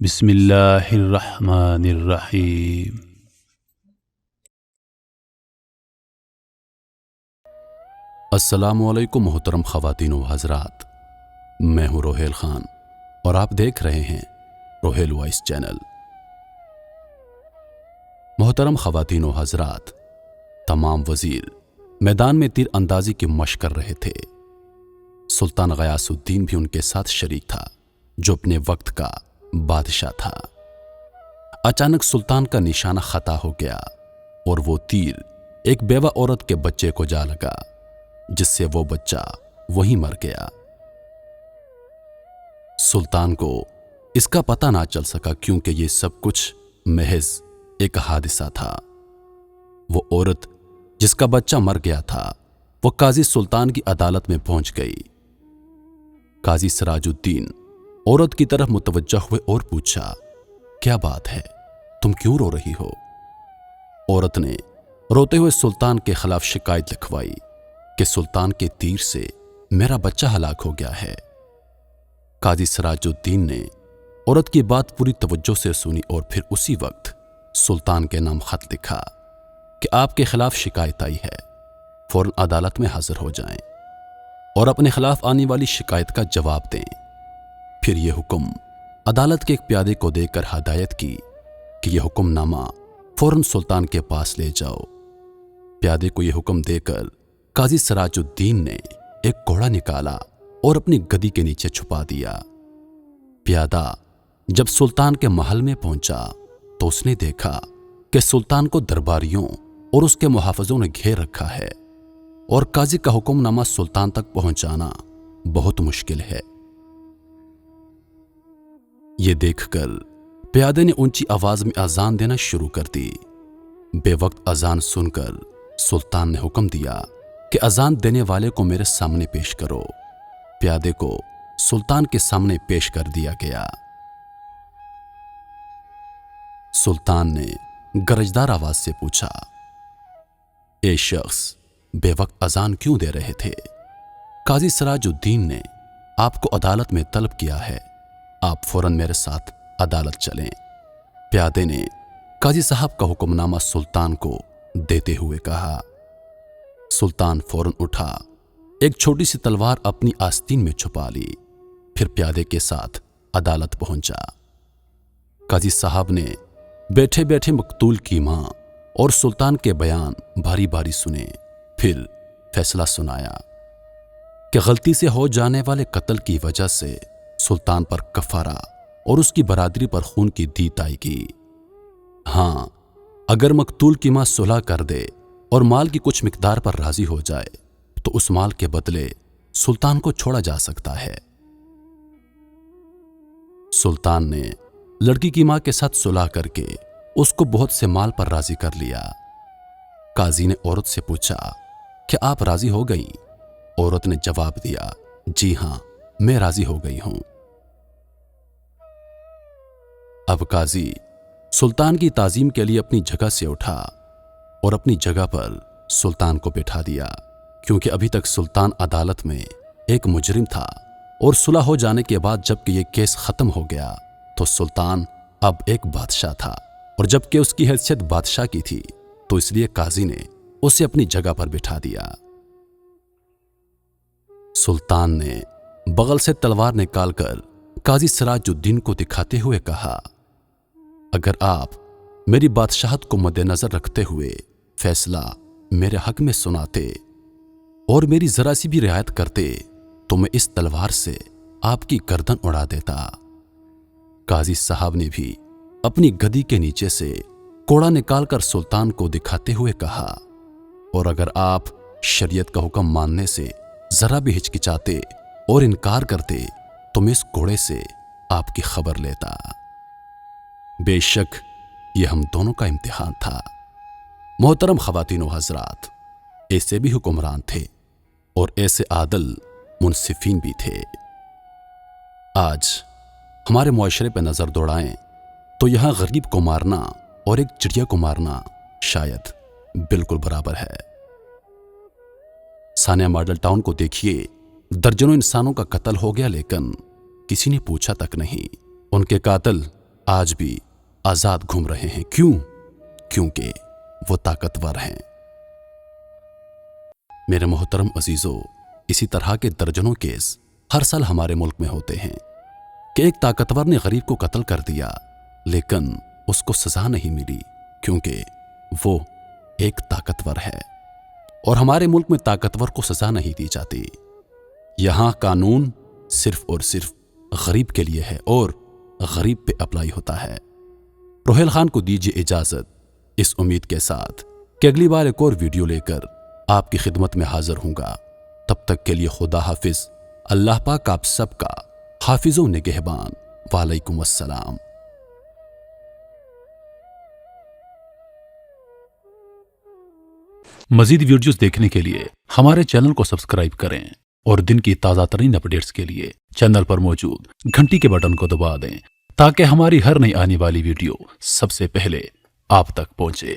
بسم اللہ الرحمن الرحیم۔ السلام علیکم محترم خواتین و حضرات، میں ہوں روہیل خان اور آپ دیکھ رہے ہیں روہیل وائس چینل۔ محترم خواتین و حضرات، تمام وزیر میدان میں تیر اندازی کی مشق کر رہے تھے۔ سلطان غیاث الدین بھی ان کے ساتھ شریک تھا، جو اپنے وقت کا بادشاہ تھا۔ اچانک سلطان کا نشانہ خطا ہو گیا اور وہ تیر ایک بیوہ عورت کے بچے کو جا لگا، جس سے وہ بچہ وہیں مر گیا۔ سلطان کو اس کا پتہ نہ چل سکا، کیونکہ یہ سب کچھ محض ایک حادثہ تھا۔ وہ عورت جس کا بچہ مر گیا تھا، وہ قاضی سلطان کی عدالت میں پہنچ گئی۔ قاضی سراج الدین عورت کی طرف متوجہ ہوئے اور پوچھا، کیا بات ہے، تم کیوں رو رہی ہو؟ عورت نے روتے ہوئے سلطان کے خلاف شکایت لکھوائی کہ سلطان کے تیر سے میرا بچہ ہلاک ہو گیا ہے۔ قاضی سراج الدین نے عورت کی بات پوری توجہ سے سنی اور پھر اسی وقت سلطان کے نام خط لکھا کہ آپ کے خلاف شکایت آئی ہے، فوراً عدالت میں حاضر ہو جائیں اور اپنے خلاف آنے والی شکایت کا جواب دیں۔ پھر یہ حکم عدالت کے ایک پیادے کو دے کر ہدایت کی کہ یہ حکم نامہ فوراً سلطان کے پاس لے جاؤ۔ پیادے کو یہ حکم دے کر قاضی سراج الدین نے ایک کوڑا نکالا اور اپنی گدی کے نیچے چھپا دیا۔ پیادہ جب سلطان کے محل میں پہنچا تو اس نے دیکھا کہ سلطان کو درباریوں اور اس کے محافظوں نے گھیر رکھا ہے اور قاضی کا حکم نامہ سلطان تک پہنچانا بہت مشکل ہے۔ یہ دیکھ کر پیادے نے اونچی آواز میں اذان دینا شروع کر دی۔ بے وقت اذان سن کر سلطان نے حکم دیا کہ اذان دینے والے کو میرے سامنے پیش کرو۔ پیادے کو سلطان کے سامنے پیش کر دیا گیا۔ سلطان نے گرجدار آواز سے پوچھا، اے شخص، بے وقت اذان کیوں دے رہے تھے؟ قاضی سراج الدین نے آپ کو عدالت میں طلب کیا ہے، آپ فوراً میرے ساتھ عدالت چلیں۔ پیادے نے قاضی صاحب کا حکم نامہ سلطان کو دیتے ہوئے کہا۔ سلطان فوراً اٹھا، ایک چھوٹی سی تلوار اپنی آستین میں چھپا لی، پھر پیادے کے ساتھ عدالت پہنچا۔ قاضی صاحب نے بیٹھے بیٹھے مقتول کی ماں اور سلطان کے بیان باری باری سنے، پھر فیصلہ سنایا کہ غلطی سے ہو جانے والے قتل کی وجہ سے سلطان پر کفارہ اور اس کی برادری پر خون کی دیت آئے گی۔ ہاں، اگر مقتول کی ماں صلح کر دے اور مال کی کچھ مقدار پر راضی ہو جائے تو اس مال کے بدلے سلطان کو چھوڑا جا سکتا ہے۔ سلطان نے لڑکی کی ماں کے ساتھ صلح کر کے اس کو بہت سے مال پر راضی کر لیا۔ قاضی نے عورت سے پوچھا کہ آپ راضی ہو گئیں؟ عورت نے جواب دیا، جی ہاں، میں راضی ہو گئی ہوں۔ اب قاضی سلطان کی تعظیم کے لیے اپنی جگہ سے اٹھا اور اپنی جگہ پر سلطان کو بٹھا دیا، کیونکہ ابھی تک سلطان عدالت میں ایک مجرم تھا اور صلح ہو جانے کے بعد جب کہ یہ کیس ختم ہو گیا تو سلطان اب ایک بادشاہ تھا، اور جب کہ اس کی حیثیت بادشاہ کی تھی تو اس لیے قاضی نے اسے اپنی جگہ پر بٹھا دیا۔ سلطان نے بغل سے تلوار نکال کر قاضی سراج الدین کو دکھاتے ہوئے کہا، اگر آپ میری بادشاہت کو مد نظر رکھتے ہوئے فیصلہ میرے حق میں سناتے اور میری ذرا سی بھی رعایت کرتے تو میں اس تلوار سے آپ کی گردن اڑا دیتا۔ قاضی صاحب نے بھی اپنی گدی کے نیچے سے کوڑا نکال کر سلطان کو دکھاتے ہوئے کہا، اور اگر آپ شریعت کا حکم ماننے سے ذرا بھی ہچکچاتے اور انکار کرتے تو میں اس کوڑے سے آپ کی خبر لیتا۔ بے شک یہ ہم دونوں کا امتحان تھا۔ محترم خواتین و حضرات، ایسے بھی حکمران تھے اور ایسے عادل منصفین بھی تھے۔ آج ہمارے معاشرے پہ نظر دوڑائیں تو یہاں غریب کو مارنا اور ایک چڑیا کو مارنا شاید بالکل برابر ہے۔ ثانیہ ماڈل ٹاؤن کو دیکھیے، درجنوں انسانوں کا قتل ہو گیا لیکن کسی نے پوچھا تک نہیں۔ ان کے قاتل آج بھی آزاد گھوم رہے ہیں۔ کیوں؟ کیونکہ وہ طاقتور ہیں۔ میرے محترم عزیزو، اسی طرح کے درجنوں کیس ہر سال ہمارے ملک میں ہوتے ہیں کہ ایک طاقتور نے غریب کو قتل کر دیا، لیکن اس کو سزا نہیں ملی کیونکہ وہ ایک طاقتور ہے۔ اور ہمارے ملک میں طاقتور کو سزا نہیں دی جاتی۔ یہاں قانون صرف اور صرف غریب کے لیے ہے اور غریب پہ اپلائی ہوتا ہے۔ روہیل خان کو دیجیے اجازت، اس امید کے ساتھ کہ اگلی بار ایک اور ویڈیو لے کر آپ کی خدمت میں حاضر ہوں گا۔ تب تک کے لیے خدا حافظ۔ اللہ پاک آپ سب کا حافظ و نگہبان۔ وعلیکم السلام۔ مزید ویڈیوز دیکھنے کے لیے ہمارے چینل کو سبسکرائب کریں اور دن کی تازہ ترین اپڈیٹس کے لیے چینل پر موجود گھنٹی کے بٹن کو دبا دیں تاکہ ہماری ہر نئی آنے والی ویڈیو سب سے پہلے آپ تک پہنچے۔